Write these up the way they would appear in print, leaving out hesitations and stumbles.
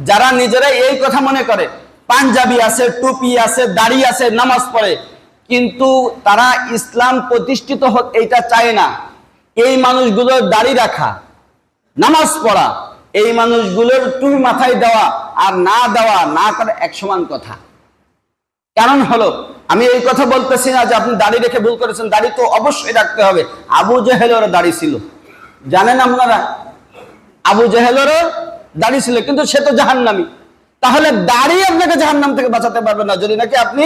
যারা নিজেরা এই কথা মনে করে, পাঞ্জাবি আছে, টুপি আছে, দাড়ি আছে, নামাজ পড়ে, কিন্তু তারা ইসলাম প্রতিষ্ঠিত হোক এইটা চায় না। এই মানুষগুলোর দাড়ি রাখা, নামাজ পড়া, এই মানুষগুলোর টুপি মাথায় দেওয়া আর না দেওয়া না করে এক সমান কথা। কারণ হলো, আমি এই কথা বলতেছি না যে আপনি দাড়ি রেখে ভুল করেছেন, দাড়ি তো অবশ্যই রাখতে হবে। আবু জেহেলেরও দাড়ি ছিল, জানেন আপনারা? আবু জেহেলেরও দাড়ি ছিল, কিন্তু সে তো জাহান্নামী। তাহলে দাড়ি আপনাকে জাহান্নাম থেকে বাঁচাতে পারবে না যদি নাকি আপনি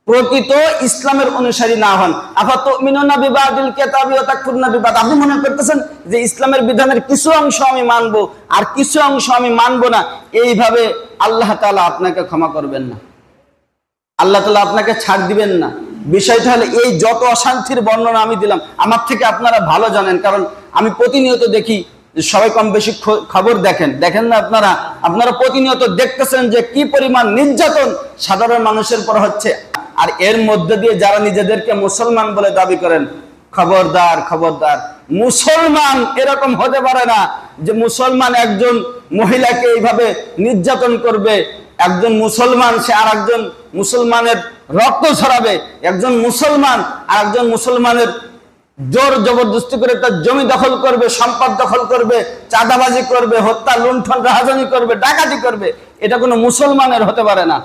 প্রকৃত ইসলামের অনুসারী না হন। আফাতুমিনুনা বিবাদিল কিতাবি ওয়া তাকফুরুনা বিবাদ। আপনি মনে করতেছেন যে ইসলামের বিধানের কিছু অংশ আমি মানব আর কিছু অংশ আমি মানব না, এইভাবে আল্লাহ তাআলা আপনাকে ক্ষমা করবেন না, আল্লাহ তাআলা আপনাকে ছাড় দিবেন না। বিষয়টা হলো, এই যত অশান্তির বর্ণনা আমি দিলাম, আমার থেকে আপনারা ভালো জানেন, কারণ আমি প্রতিনিয়ত দেখি, সবাই কম বেশি খবর দেখেন না আপনারা প্রতিনিয়ত দেখতেছেন যে কি পরিমাণ নির্যাতন সাধারণ মানুষের পর হচ্ছে। আর এর মধ্যে দিয়ে যারা নিজেদেরকে মুসলমান বলে দাবি করেন, খবরদার খবরদার, মুসলমান এরকম হতে পারে না যে মুসলমান একজন মহিলাকে এইভাবে নির্যাতন করবে, একজন মুসলমান সে আর একজন মুসলমানের রক্ত ছড়াবে, একজন মুসলমান আর একজন মুসলমানের জোর জবরদস্তি করে তার জমি দখল করবে, সম্পদ দখল করবে, চাঁদাবাজি করবে, হত্যা লুণ্ঠন রাহাজানি করবে, ডাকাতি করবে, এটা কোনো মুসলমানের হতে পারে না।